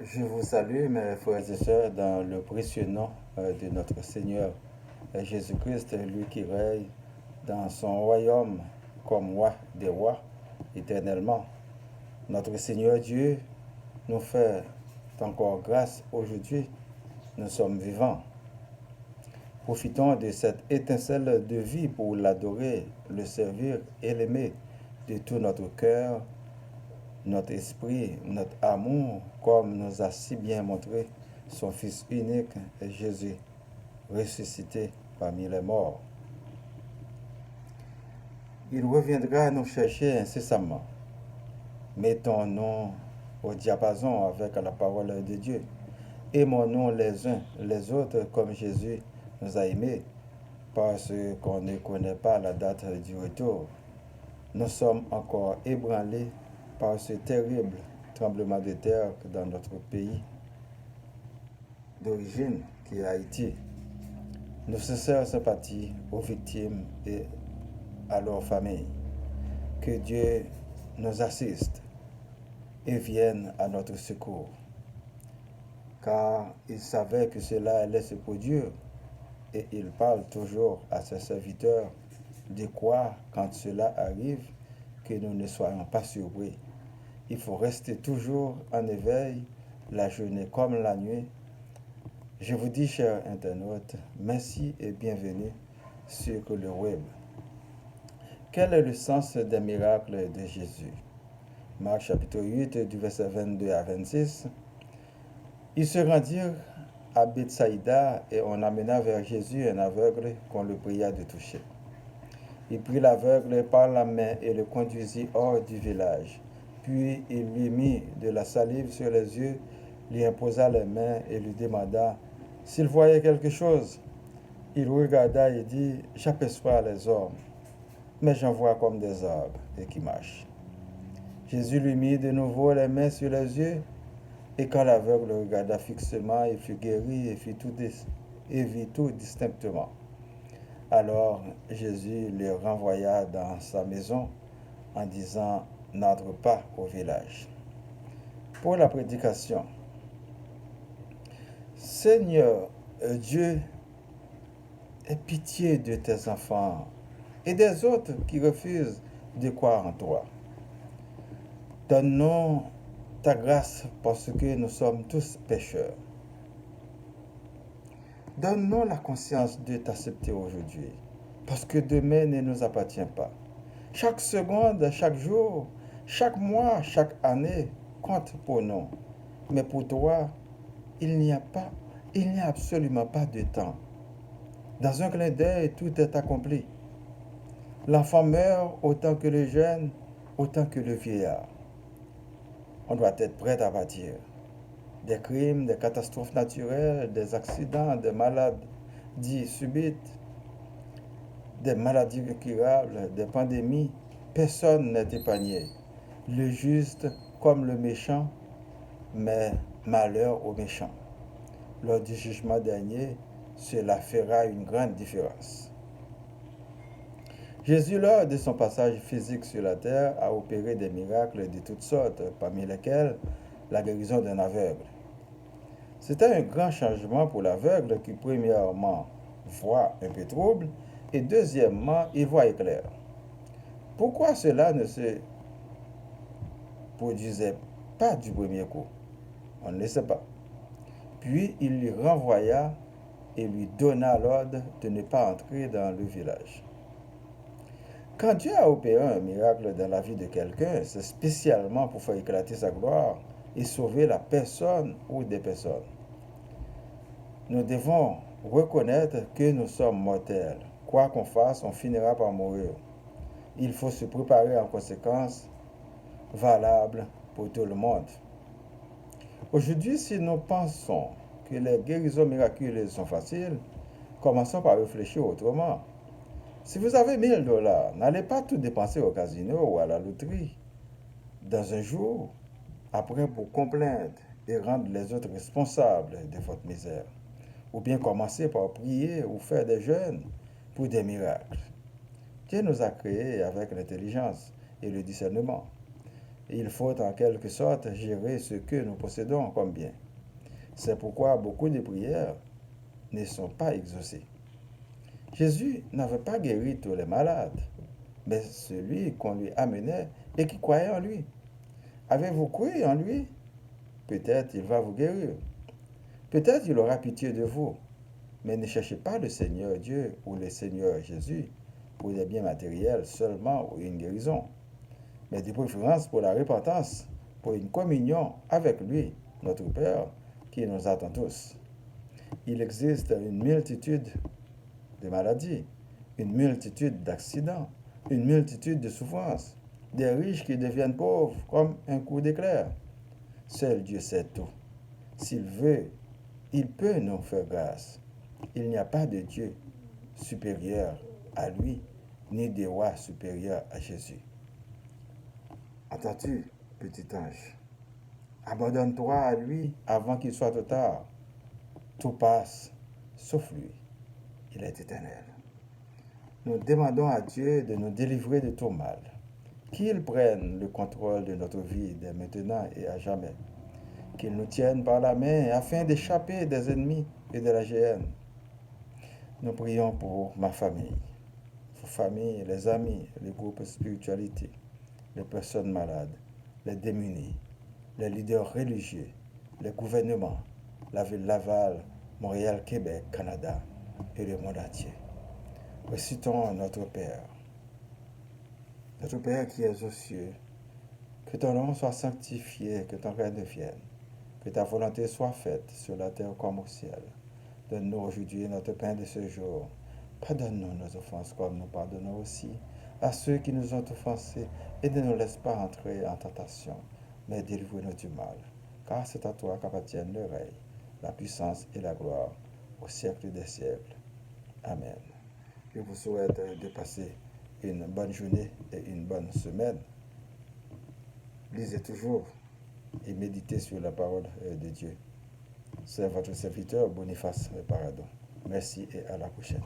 Je vous salue, mes frères et sœurs, dans le précieux nom de notre Seigneur Jésus-Christ, lui qui règne dans son royaume comme roi des rois éternellement. Notre Seigneur Dieu nous fait encore grâce aujourd'hui. Nous sommes vivants. Profitons de cette étincelle de vie pour l'adorer, le servir et l'aimer de tout notre cœur, notre esprit, notre amour, comme nous a si bien montré son Fils unique, Jésus, ressuscité parmi les morts. Il reviendra nous chercher incessamment. Mettons-nous au diapason avec la parole de Dieu. Aimons-nous les uns les autres comme Jésus nous a aimés, parce qu'on ne connaît pas la date du retour. Nous sommes encore ébranlés par ce terrible tremblement de terre dans notre pays d'origine qui est Haïti. Nos sincères sympathies aux victimes et à leurs familles. Que Dieu nous assiste et vienne à notre secours. Car il savait que cela allait se produire et il parle toujours à ses serviteurs de quoi, quand cela arrive, que nous ne soyons pas surpris. Il faut rester toujours en éveil, la journée comme la nuit. Je vous dis, chers internautes, merci et bienvenue sur le web. Quel est le sens des miracles de Jésus? Marc chapitre 8, du verset 22 à 26. Ils se rendirent à Bethsaïda et on amena vers Jésus un aveugle qu'on le pria de toucher. Il prit l'aveugle par la main et le conduisit hors du village. Puis il lui mit de la salive sur les yeux, lui imposa les mains et lui demanda s'il voyait quelque chose. Il regarda et dit, j'aperçois les hommes, mais j'en vois comme des arbres et qui marchent. Jésus lui mit de nouveau les mains sur les yeux, et quand l'aveugle regarda fixement, il fut guéri et vit tout distinctement. Alors Jésus le renvoya dans sa maison en disant, n'entre pas au village. Pour la prédication, Seigneur Dieu, aie pitié de tes enfants et des autres qui refusent de croire en toi. Donne-nous ta grâce parce que nous sommes tous pécheurs. Donne-nous la conscience de t'accepter aujourd'hui, parce que demain ne nous appartient pas. Chaque seconde, chaque jour, chaque mois, chaque année compte pour nous. Mais pour toi, il n'y a absolument pas de temps. Dans un clin d'œil, tout est accompli. L'enfant meurt autant que le jeune, autant que le vieillard. On doit être prêt à partir. Des crimes, des catastrophes naturelles, des accidents, des maladies subites, des maladies incurables, des pandémies. Personne n'est épargné. Le juste comme le méchant, mais malheur au méchant. Lors du jugement dernier, cela fera une grande différence. Jésus, lors de son passage physique sur la terre, a opéré des miracles de toutes sortes, parmi lesquels la guérison d'un aveugle. C'était un grand changement pour l'aveugle qui, premièrement, voit un peu trouble et deuxièmement, il voit éclair. Pourquoi cela ne se produisait pas du premier coup? On ne le sait pas. Puis il lui renvoya et lui donna l'ordre de ne pas entrer dans le village. Quand Dieu a opéré un miracle dans la vie de quelqu'un, c'est spécialement pour faire éclater sa gloire et sauver la personne ou des personnes. Nous devons reconnaître que nous sommes mortels. Quoi qu'on fasse, on finira par mourir. Il faut se préparer en conséquence, valable pour tout le monde. Aujourd'hui, si nous pensons que les guérisons miraculeuses sont faciles, commençons par réfléchir autrement. Si vous avez 1000 dollars, n'allez pas tout dépenser au casino ou à la loterie dans un jour, après pour complaindre et rendre les autres responsables de votre misère. Ou bien commencer par prier ou faire des jeûnes pour des miracles. Dieu nous a créés avec l'intelligence et le discernement. Il faut en quelque sorte gérer ce que nous possédons comme bien. C'est pourquoi beaucoup de prières ne sont pas exaucées. Jésus n'avait pas guéri tous les malades, mais celui qu'on lui amenait et qui croyait en lui. Avez-vous cru en lui? Peut-être il va vous guérir. Peut-être il aura pitié de vous. Mais ne cherchez pas le Seigneur Dieu ou le Seigneur Jésus pour des biens matériels seulement ou une guérison, mais de préférence pour la repentance, pour une communion avec lui, notre Père, qui nous attend tous. Il existe une multitude de maladies, une multitude d'accidents, une multitude de souffrances, des riches qui deviennent pauvres comme un coup d'éclair. Seul Dieu sait tout. S'il veut, il peut nous faire grâce. Il n'y a pas de Dieu supérieur à lui, ni de roi supérieur à Jésus. Entends-tu, petit ange? Abandonne-toi à lui avant qu'il soit trop tard. Tout passe, sauf lui. Il est éternel. Nous demandons à Dieu de nous délivrer de tout mal. Qu'il prenne le contrôle de notre vie dès maintenant et à jamais. Qu'il nous tienne par la main afin d'échapper des ennemis et de la géhenne. Nous prions pour ma famille, vos familles, les amis, les groupes spiritualité, les personnes malades, les démunis, les leaders religieux, les gouvernements, la ville Laval, Montréal, Québec, Canada et le monde entier. Récitons notre Père qui es aux cieux, que ton nom soit sanctifié, que ton règne vienne, que ta volonté soit faite sur la terre comme au ciel. Donne-nous aujourd'hui notre pain de ce jour. Pardonne-nous nos offenses comme nous pardonnons aussi à ceux qui nous ont offensés et ne nous laisse pas entrer en tentation, mais délivre-nous du mal. Car c'est à toi qu'appartiennent le règne, la puissance et la gloire au siècle des siècles. Amen. Je vous souhaite de passer une bonne journée et une bonne semaine. Lisez toujours et méditez sur la parole de Dieu. C'est votre serviteur Boniface Paradon. Merci et à la prochaine.